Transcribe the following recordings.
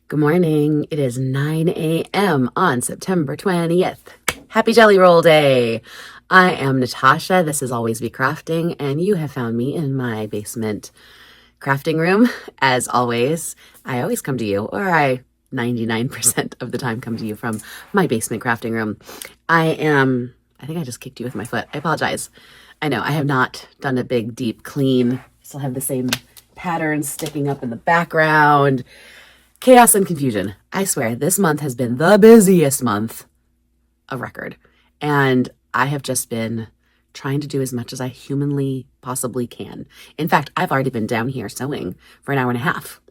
Good morning. It is 9 a.m. on September 20th. Happy Jelly Roll Day. I am Natasha. This is Always Be Crafting, and you have found me in my basement crafting room. As always, I always come to you, or I 99% of the time come to you from my basement crafting room. I think I just kicked you with my foot. I apologize. I know I have not done a big, deep clean. I still have the same patterns sticking up in the background. Chaos and confusion. I swear, this month has been the busiest month of record. And I have just been trying to do as much as I humanly possibly can. In fact, I've already been down here sewing for an hour and a half.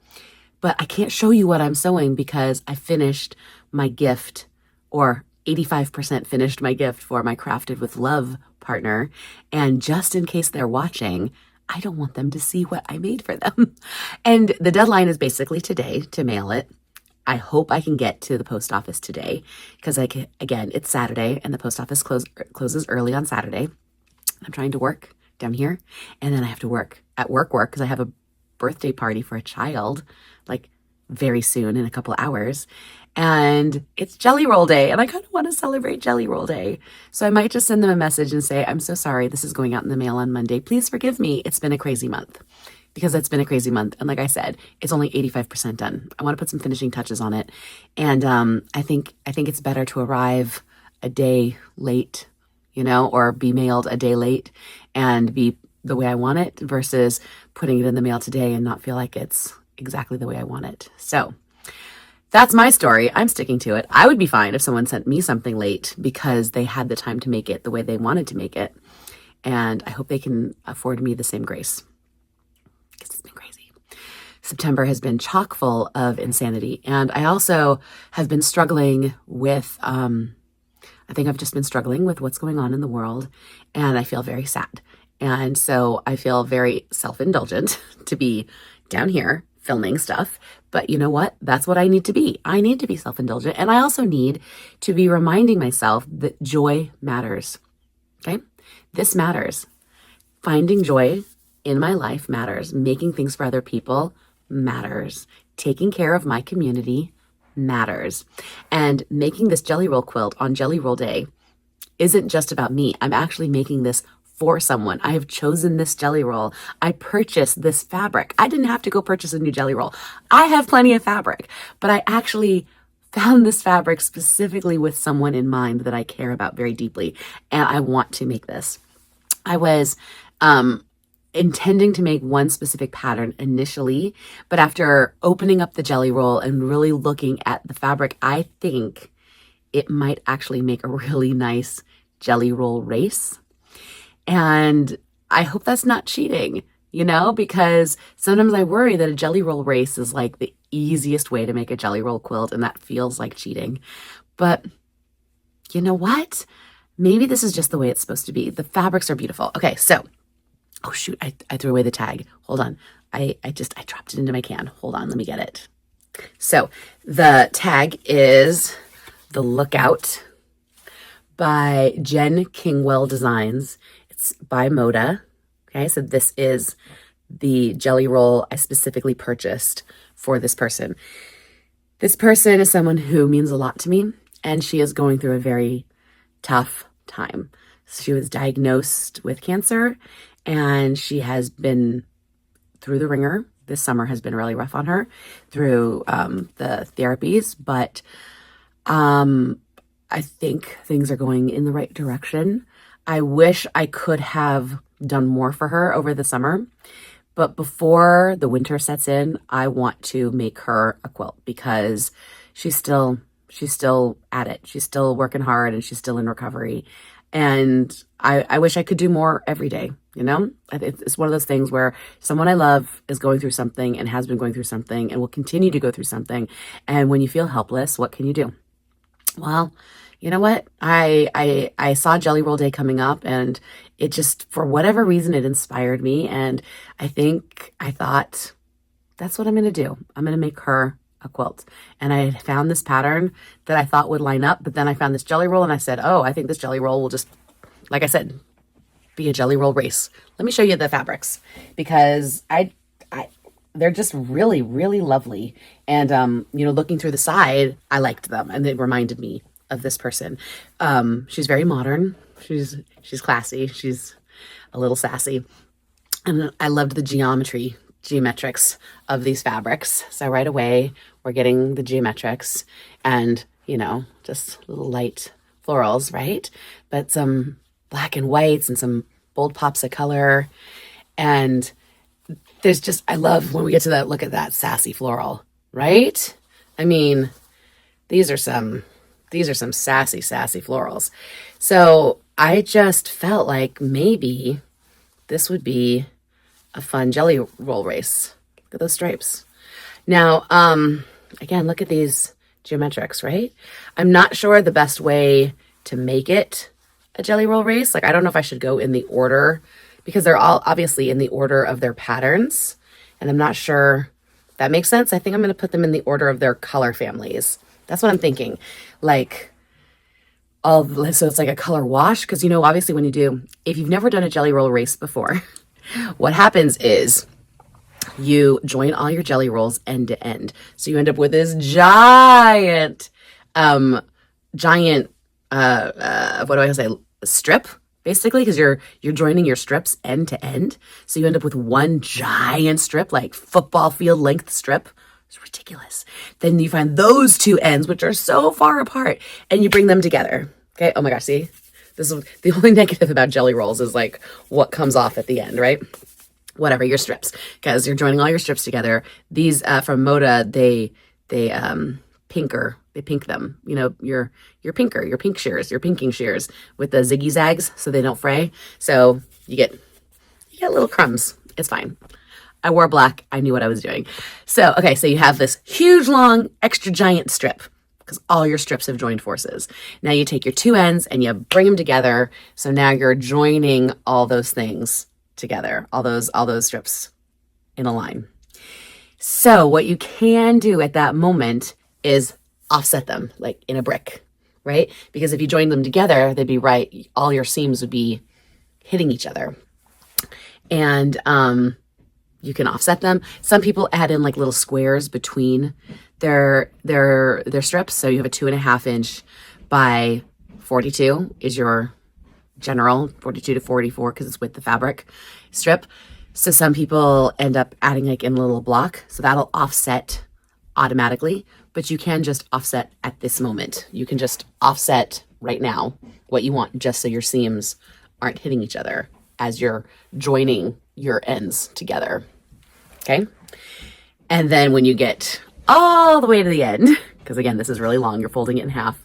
But I can't show you what I'm sewing because I finished my gift, or 85% finished my gift for my Crafted with Love partner. And just in case they're watching, I don't want them to see what I made for them. And the deadline is basically today to mail it. I hope I can get to the post office today because again, it's Saturday and the post office closes early on Saturday. I'm trying to work down here, and then I have to work at work because I have a birthday party for a child like very soon in a couple hours. And it's Jelly Roll Day, and I kind of want to celebrate Jelly Roll Day. So I might just send them a message and say, I'm so sorry, this is going out in the mail on Monday. Please forgive me. It's been a crazy month. Because it's been a crazy month. And like I said, it's only 85% done. I want to put some finishing touches on it. And I think it's better to arrive a day late, or be mailed a day late and be the way I want it versus putting it in the mail today and not feel like it's exactly the way I want it. So that's my story. I'm sticking to it. I would be fine if someone sent me something late because they had the time to make it the way they wanted to make it. And I hope they can afford me the same grace because it's been crazy. September has been chock full of insanity. And I also have been struggling with, I think I've just been struggling with what's going on in the world, and I feel very sad. And so I feel very self-indulgent to be down here filming stuff. But you know what? That's what I need to be. I need to be self-indulgent. And I also need to be reminding myself that joy matters. Okay? This matters. Finding joy in my life matters. Making things for other people matters. Taking care of my community matters. And making this Jelly Roll quilt on Jelly Roll Day isn't just about me. I'm actually making this for someone. I have chosen this jelly roll. I purchased this fabric. I didn't have to go purchase a new jelly roll. I have plenty of fabric, but I actually found this fabric specifically with someone in mind that I care about very deeply, and I want to make this. I was intending to make one specific pattern initially, but after opening up the jelly roll and really looking at the fabric, I think it might actually make a really nice jelly roll race. And I hope that's not cheating, because sometimes I worry that a jelly roll race is like the easiest way to make a jelly roll quilt, and that feels like cheating. But you know what? Maybe this is just the way it's supposed to be. The fabrics are beautiful. Okay, so, oh shoot, I threw away the tag. Hold on. I dropped it into my can. Hold on, let me get it. So the tag is The Lookout by Jen Kingwell Designs. It's by Moda. Okay, so this is the jelly roll I specifically purchased for this person. This person is someone who means a lot to me, and she is going through a very tough time. She was diagnosed with cancer, and she has been through the ringer. This summer has been really rough on her through the therapies, but I think things are going in the right direction. I wish I could have done more for her over the summer, but before the winter sets in, I want to make her a quilt because she's still at it. She's still working hard and she's still in recovery. And I wish I could do more every day. It's one of those things where someone I love is going through something and has been going through something and will continue to go through something. And when you feel helpless, what can you do? Well, you know what? I saw Jelly Roll Day coming up, and it just, for whatever reason, it inspired me. And I thought, that's what I'm going to do. I'm going to make her a quilt. And I found this pattern that I thought would line up, but then I found this jelly roll and I said, oh, I think this jelly roll will just, like I said, be a jelly roll race. Let me show you the fabrics because they're just really, really lovely. And, you know, looking through the side, I liked them and it reminded me of this person. She's very modern. She's classy. She's a little sassy. And I loved the geometrics of these fabrics. So right away, we're getting the geometrics and, you know, just little light florals, right? But some black and whites and some bold pops of color. And there's just, I love when we get to that, look at that sassy floral, right? I mean, these are some sassy florals. So I just felt like maybe this would be a fun jelly roll race. Look at those stripes. Now, again, look at these geometrics, right? I'm not sure the best way to make it a jelly roll race. Like, I don't know if I should go in the order because they're all obviously in the order of their patterns. And I'm not sure that makes sense. I think I'm going to put them in the order of their color families. That's what I'm thinking. Like, so it's like a color wash. Because, you know, obviously when you do, if you've never done a jelly roll race before, what happens is you join all your jelly rolls end to end. So you end up with this giant, what do I say, strip, basically, because you're joining your strips end to end. So you end up with one giant strip, like football field length strip. It's ridiculous. Then you find those two ends, which are so far apart, and you bring them together. Okay. Oh my gosh. See, this is the only negative about jelly rolls is like what comes off at the end, right? Whatever, your strips, because you're joining all your strips together. These from Moda, they pink them. You know, your pink shears, your pinking shears with the ziggy zags so they don't fray. So you get little crumbs. It's fine. I wore black. I knew what I was doing. So, okay, so you have this huge, long, extra giant strip because all your strips have joined forces. Now you take your two ends and you bring them together. So now you're joining all those things together, all those strips in a line. So what you can do at that moment is offset them like in a brick, right? Because if you join them together, they'd be right. All your seams would be hitting each other. And you can offset them. Some people add in like little squares between their strips. So you have a 2.5 inch by 42 is your general 42 to 44 because it's with the fabric strip. So some people end up adding like in a little block. So that'll offset automatically, but you can just offset at this moment. You can just offset right now what you want just so your seams aren't hitting each other as you're joining your ends together. Okay. And then when you get all the way to the end, because again, this is really long, you're folding it in half,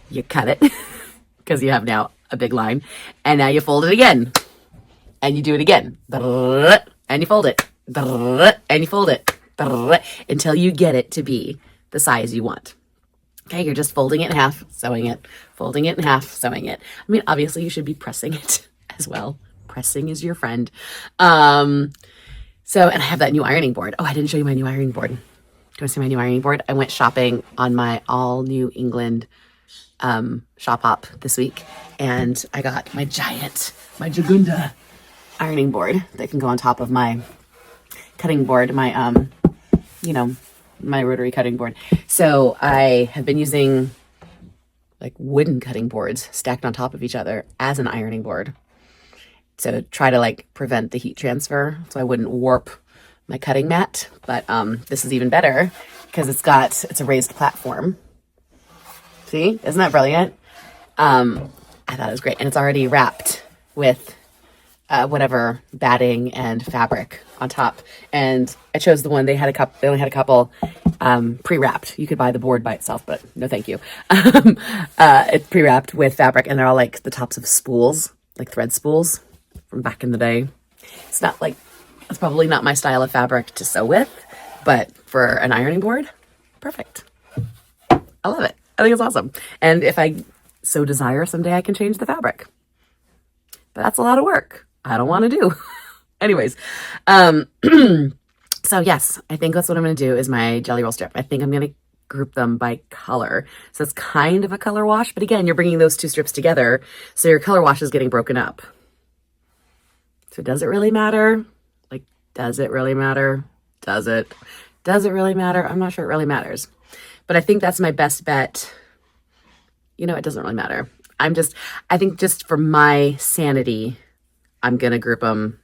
you cut it because you have now a big line. And now you fold it again and you do it again and you fold it and you fold it until you get it to be the size you want. Okay. You're just folding it in half, sewing it, folding it in half, sewing it. I mean, obviously you should be pressing it as well. Pressing is your friend. So, and I have that new ironing board. Oh, I didn't show you my new ironing board. Do you want to see my new ironing board? I went shopping on my all New England shop hop this week, and I got my Jagunda ironing board that can go on top of my cutting board, my my rotary cutting board. So I have been using like wooden cutting boards stacked on top of each other as an ironing board to try to like prevent the heat transfer so I wouldn't warp my cutting mat. But this is even better because it's a raised platform. See, isn't that brilliant? I thought it was great. And it's already wrapped with whatever batting and fabric on top. And I chose the one, they only had a couple pre-wrapped. You could buy the board by itself, but no thank you. It's pre-wrapped with fabric and they're all like the tops of spools, like thread spools from back in the day. It's probably not my style of fabric to sew with, but for an ironing board, perfect. I love it. I think it's awesome. And if I so desire, someday I can change the fabric. But that's a lot of work. I don't want to do. Anyways, so yes, I think that's what I'm going to do is my jelly roll strip. I think I'm going to group them by color. So it's kind of a color wash, but again, you're bringing those two strips together. So your color wash is getting broken up. So does it really matter? Like, does it really matter? Does it? Does it really matter? I'm not sure it really matters. But I think that's my best bet. You know, it doesn't really matter. I think just for my sanity, I'm going to group them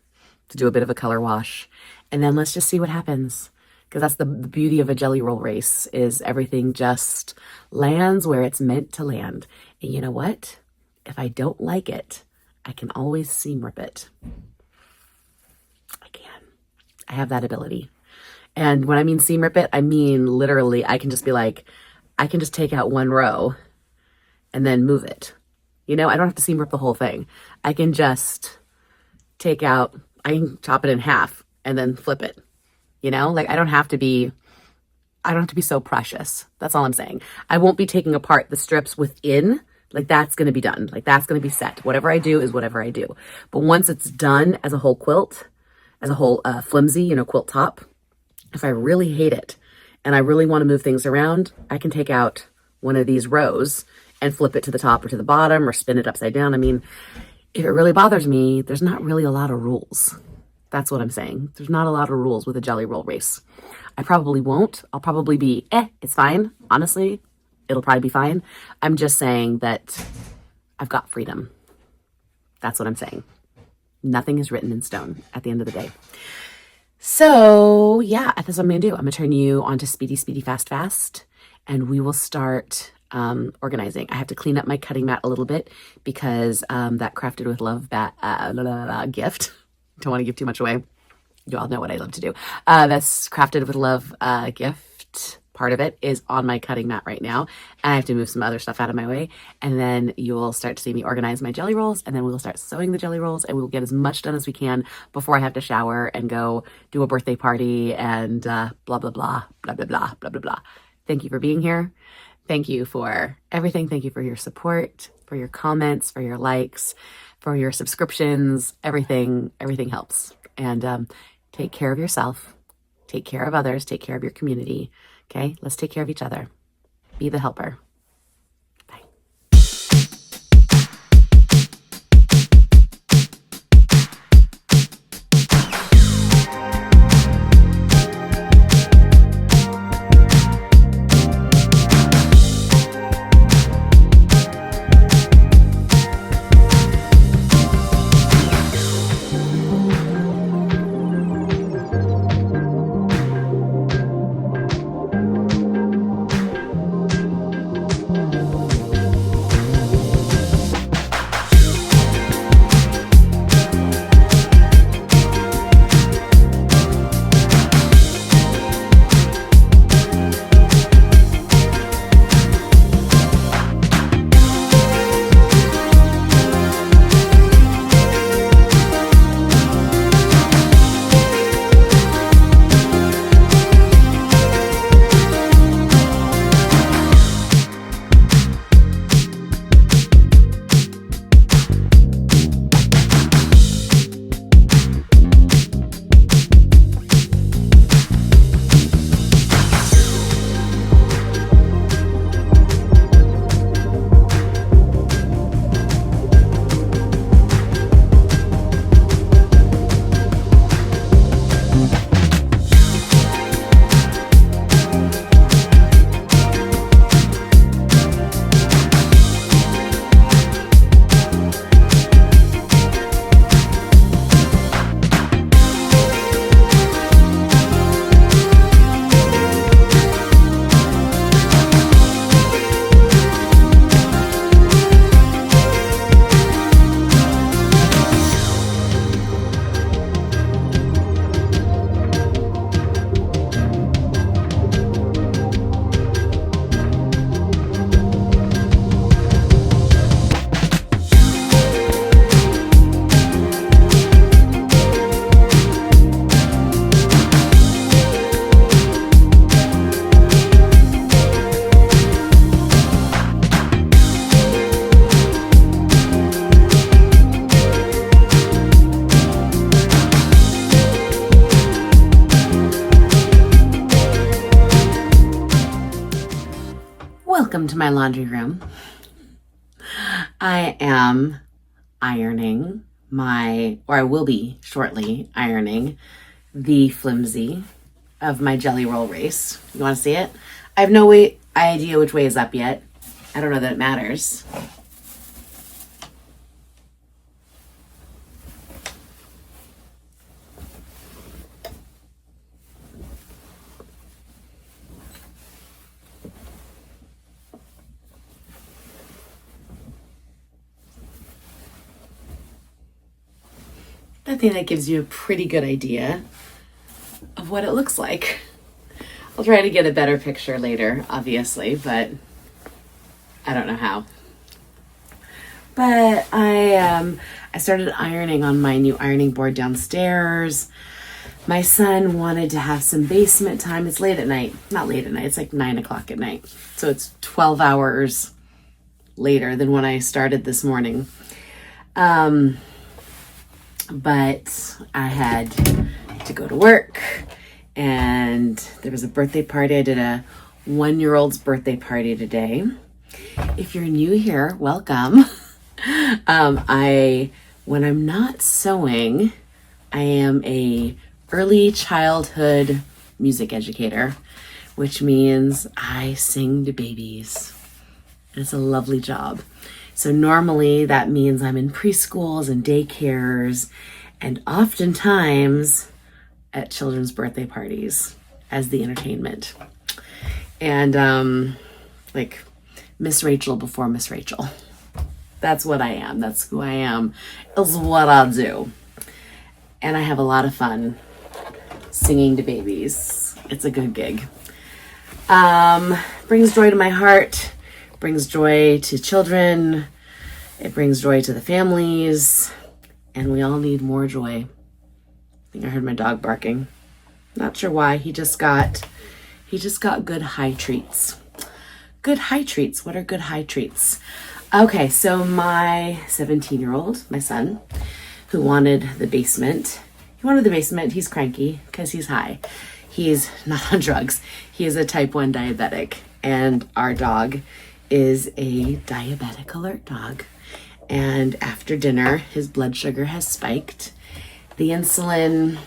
to do a bit of a color wash. And then let's just see what happens. Because that's the beauty of a jelly roll race, is everything just lands where it's meant to land. And you know what? If I don't like it, I can always seam rip it. I can. I have that ability. And when I mean seam rip it, I mean literally I can just be like, I can just take out one row and then move it. You know, I don't have to seam rip the whole thing. I can just I can chop it in half and then flip it. You know, like I don't have to be so precious. That's all I'm saying. I won't be taking apart the strips within. Like that's going to be done. Like that's going to be set. Whatever I do is whatever I do. But once it's done as a whole quilt, as a whole flimsy, you know, quilt top, if I really hate it and I really want to move things around, I can take out one of these rows and flip it to the top or to the bottom or spin it upside down. I mean, if it really bothers me, there's not really a lot of rules. That's what I'm saying. There's not a lot of rules with a jelly roll race. I probably won't. I'll probably be, it's fine. Honestly, it'll probably be fine. I'm just saying that I've got freedom. That's what I'm saying. Nothing is written in stone at the end of the day. So yeah, that's what I'm going to do. I'm going to turn you on to speedy, speedy, fast, fast, and we will start organizing. I have to clean up my cutting mat a little bit because that Crafted with Love gift. Don't want to give too much away. You all know what I love to do. That's Crafted with Love gift. Part of it is on my cutting mat right now. And I have to move some other stuff out of my way. And then you will start to see me organize my jelly rolls. And then we will start sewing the jelly rolls. And we will get as much done as we can before I have to shower and go do a birthday party and blah, blah, blah, blah, blah, blah, blah, blah, blah, blah. Thank you for being here. Thank you for everything. Thank you for your support, for your comments, for your likes, for your subscriptions. Everything helps. And take care of yourself. Take care of others. Take care of your community. Okay, let's take care of each other. Be the helper. Bye. Welcome to my laundry room. I am ironing I will be shortly ironing the flimsy of my jelly roll race. You want to see it? I have no idea which way is up yet. I don't know that it matters. I think that gives you a pretty good idea of what it looks like. I'll try to get a better picture later, obviously, but I don't know how. But I started ironing on my new ironing board downstairs. My son wanted to have some basement time. It's late at night. Not late at night. It's like 9 o'clock at night. So it's 12 hours later than when I started this morning. But I had to go to work, and there was a birthday party. I did a 1-year-old's birthday party today. If you're new here, welcome. When I'm not sewing, I am a early childhood music educator, which means I sing to babies. It's a lovely job. So normally that means I'm in preschools and daycares, and oftentimes at children's birthday parties as the entertainment. And like Miss Rachel before Miss Rachel. That's what I am. That's who I am. Is what I'll do. And I have a lot of fun singing to babies. It's a good gig. Brings joy to my heart. Brings joy to children. It brings joy to the families. And we all need more joy. I think I heard my dog barking. Not sure why. He just got good high treats. Good high treats. What are good high treats? Okay, so my 17-year-old, my son, who wanted the basement. He wanted the basement. He's cranky because he's high. He's not on drugs. He is a type 1 diabetic. And our dog is a diabetic alert dog. And after dinner, his blood sugar has spiked. The insulin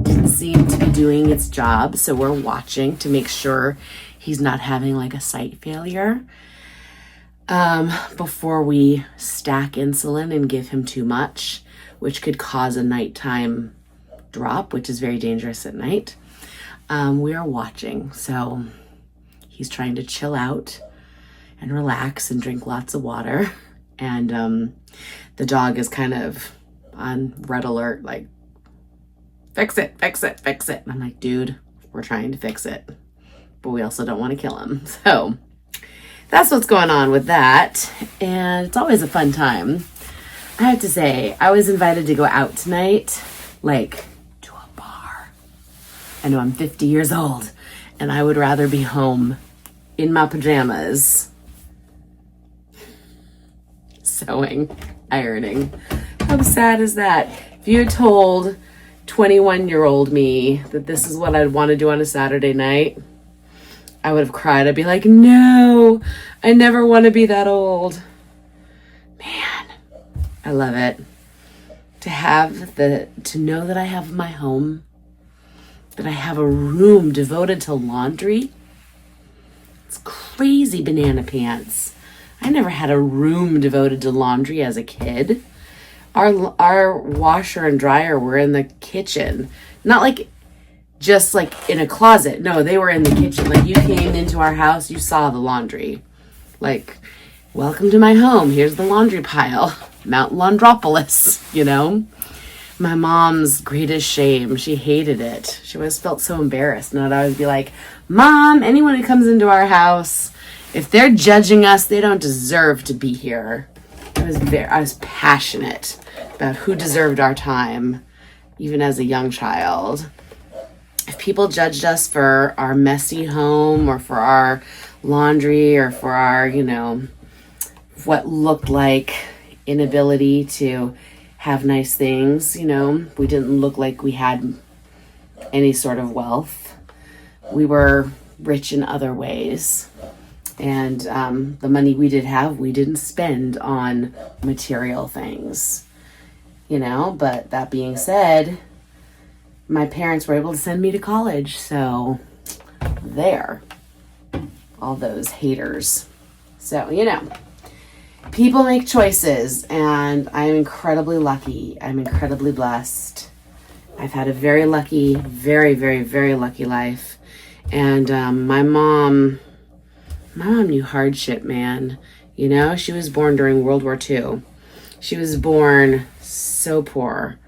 didn't seem to be doing its job, so we're watching to make sure he's not having like a sight failure before we stack insulin and give him too much, which could cause a nighttime drop, which is very dangerous at night. We are watching, so he's trying to chill out and relax and drink lots of water. And the dog is kind of on red alert, like, fix it, fix it, fix it. And I'm like, dude, we're trying to fix it, but we also don't want to kill him. So that's what's going on with that. And it's always a fun time. I have to say, I was invited to go out tonight, like, to a bar. I know I'm 50 years old, and I would rather be home in my pajamas sewing, ironing. How sad is that? If you had told 21-year-old me that this is what I'd want to do on a Saturday night, I would have cried. I'd be like, no, I never want to be that old. Man, I love it. To know that I have my home, that I have a room devoted to laundry. It's crazy banana pants. I never had a room devoted to laundry as a kid. Our washer and dryer were in the kitchen. Not like just like in a closet. No, they were in the kitchen. Like you came into our house, you saw the laundry. Like, welcome to my home. Here's the laundry pile. Mount Laundropolis, you know? My mom's greatest shame. She hated it. She always felt so embarrassed. And I'd always be like, Mom, anyone who comes into our house, if they're judging us, they don't deserve to be here. I was passionate about who deserved our time, even as a young child. If people judged us for our messy home or for our laundry or for our, what looked like inability to have nice things, we didn't look like we had any sort of wealth. We were rich in other ways. And the money we did have, we didn't spend on material things, But that being said, my parents were able to send me to college. So there, all those haters. So, you know, people make choices, and I'm incredibly lucky. I'm incredibly blessed. I've had a very lucky, very, very, very lucky life. And my mom knew hardship, man. You know, she was born during World War II. She was born so poor,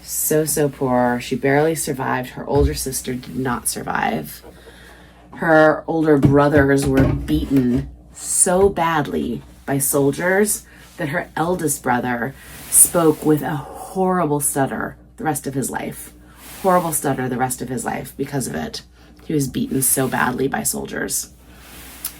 so poor. She barely survived. Her older sister did not survive. Her older brothers were beaten so badly by soldiers that her eldest brother spoke with a horrible stutter the rest of his life. Horrible stutter the rest of his life because of it. He was beaten so badly by soldiers.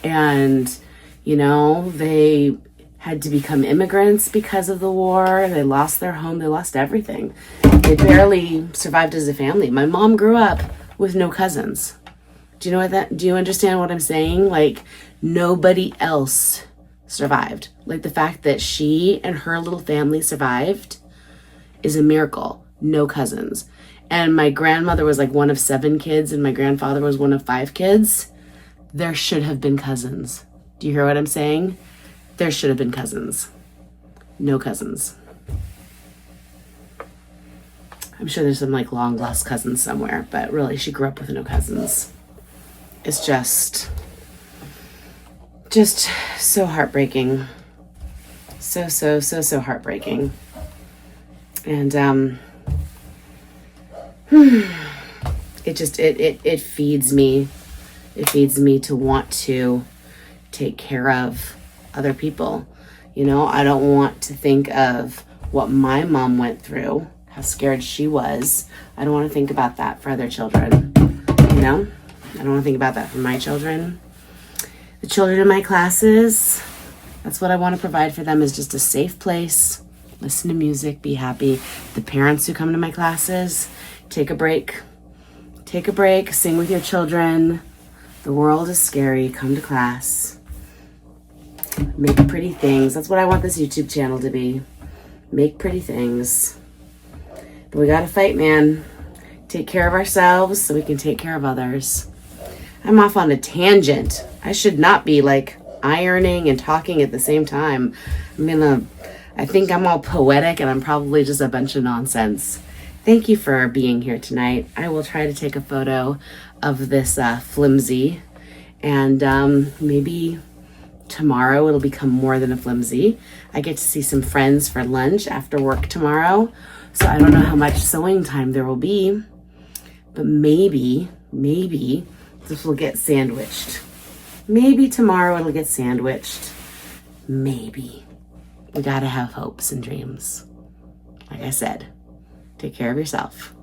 And, you know, they had to become immigrants because of the war. They lost their home. They lost everything. They barely survived as a family. My mom grew up with no cousins. Do you understand what I'm saying? Like, nobody else survived. Like, the fact that she and her little family survived is a miracle. No cousins. And my grandmother was like one of 7 kids, and my grandfather was one of 5 kids. There should have been cousins. Do you hear what I'm saying? There should have been cousins. No cousins. I'm sure there's some like long lost cousins somewhere, but really she grew up with no cousins. It's just so heartbreaking. So heartbreaking. And it feeds me. It feeds me to want to take care of other people. You know, I don't want to think of what my mom went through, how scared she was. I don't want to think about that for other children. You know, I don't want to think about that for my children. The children in my classes, that's what I want to provide for them, is just a safe place. Listen to music, be happy. The parents who come to my classes, take a break. Take a break, sing with your children. The world is scary. Come to class. Make pretty things. That's what I want this YouTube channel to be. Make pretty things. But we gotta fight, man. Take care of ourselves so we can take care of others. I'm off on a tangent. I should not be like ironing and talking at the same time. I think I'm all poetic, and I'm probably just a bunch of nonsense. Thank you for being here tonight. I will try to take a photo of this flimsy, and maybe tomorrow it'll become more than a flimsy. I get to see some friends for lunch after work tomorrow, so I don't know how much sewing time there will be, but maybe this will get sandwiched. Maybe tomorrow it'll get sandwiched. Maybe. We gotta have hopes and dreams. Like I said, take care of yourself.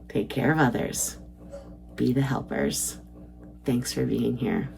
Take care of others. Be the helpers. Thanks for being here.